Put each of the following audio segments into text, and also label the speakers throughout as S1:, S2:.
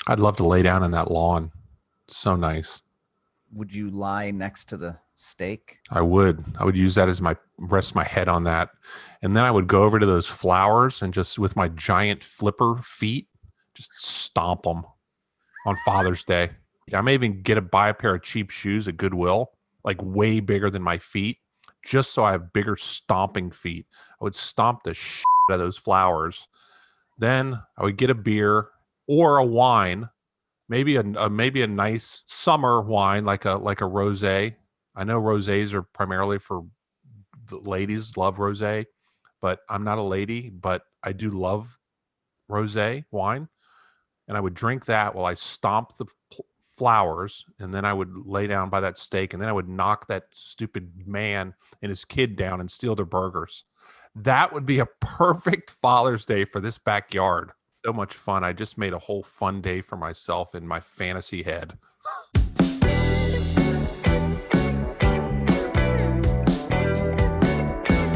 S1: I'd love to lay down in that lawn. So nice.
S2: Would you lie next to the steak?
S1: I would. I would use that as my rest my head on that. And then I would go over to those flowers and just with my giant flipper feet, just stomp them on Father's Day. I may even buy a pair of cheap shoes at Goodwill, like way bigger than my feet, just so I have bigger stomping feet. I would stomp the shit out of those flowers. Then I would get a beer or a wine, maybe a nice summer wine like a rosé. I know rosés are primarily for the ladies, love rosé, but I'm not a lady, but I do love rosé wine, and I would drink that while I stomp the flowers, and then I would lay down by that steak, and then I would knock that stupid man and his kid down and steal their burgers. That would be a perfect Father's Day for this backyard. So much fun. I just made a whole fun day for myself in my fantasy head.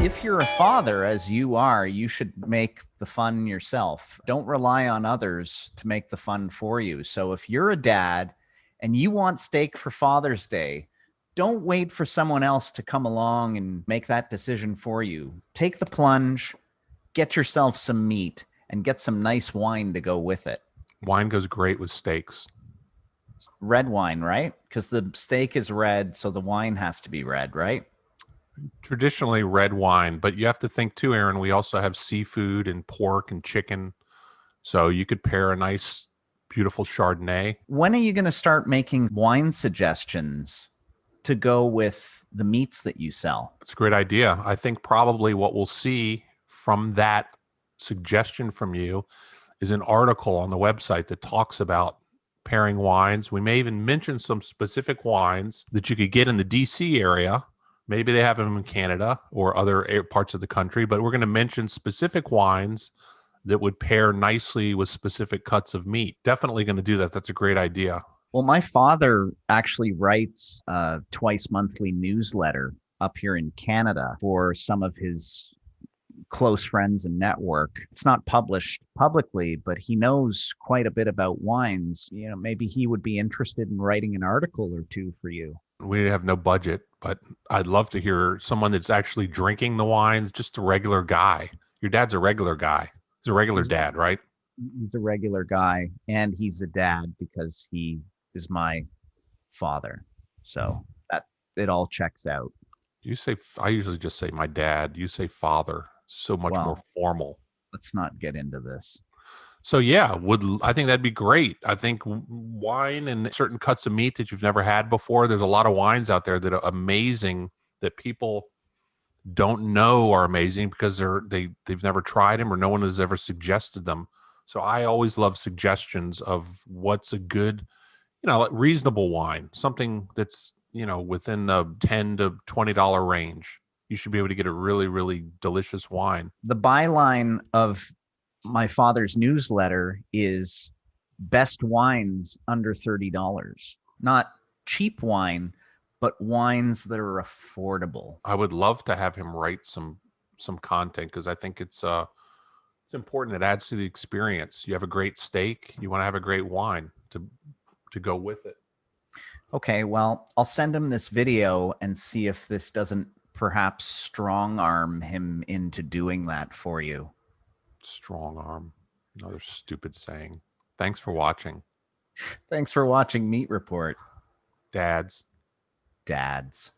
S2: If you're a father, as you are, you should make the fun yourself. Don't rely on others to make the fun for you. So if you're a dad and you want steak for Father's Day, don't wait for someone else to come along and make that decision for you. Take the plunge, get yourself some meat, and get some nice wine to go with it.
S1: Wine goes great with steaks.
S2: Red wine, right? Because the steak is red, so the wine has to be red, right?
S1: Traditionally red wine, but you have to think too, Aaron, we also have seafood and pork and chicken. So you could pair a nice, beautiful Chardonnay.
S2: When are you going to start making wine suggestions to go with the meats that you sell?
S1: It's a great idea. I think probably what we'll see from that suggestion from you is an article on the website that talks about pairing wines. We may even mention some specific wines that you could get in the DC area. Maybe they have them in Canada or other parts of the country, but we're going to mention specific wines that would pair nicely with specific cuts of meat. Definitely going to do that. That's a great idea.
S2: Well, my father actually writes a twice monthly newsletter up here in Canada for some of his close friends and network. It's not published publicly, but he knows quite a bit about wines. You know, maybe he would be interested in writing an article or two for you.
S1: We have no budget, but I'd love to hear someone that's actually drinking the wines, just a regular guy. Your dad's a regular guy. He's a regular dad, right?
S2: He's a regular guy, and he's a dad because he is my father. So that it all checks out.
S1: You say, I usually just say my dad. You say father. So much more
S2: Well,
S1: formal.
S2: let's not get into this.
S1: So yeah, I think that'd be great. I think wine and certain cuts of meat that you've never had before. There's a lot of wines out there that are amazing that people don't know are amazing because they've never tried them or no one has ever suggested them. So I always love suggestions of what's a good, like reasonable wine, something that's, within the $10 to $20 range. You should be able to get a really, really delicious wine.
S2: The byline of my father's newsletter is best wines under $30. Not cheap wine, but wines that are affordable.
S1: I would love to have him write some content because I think it's important. It adds to the experience. You have a great steak, you want to have a great wine to go with it.
S2: Okay, well, I'll send him this video and see if this doesn't perhaps strong arm him into doing that for you.
S1: Strong arm. Another stupid saying. Thanks for watching.
S2: Thanks for watching Meat Report.
S1: Dads.
S2: Dads.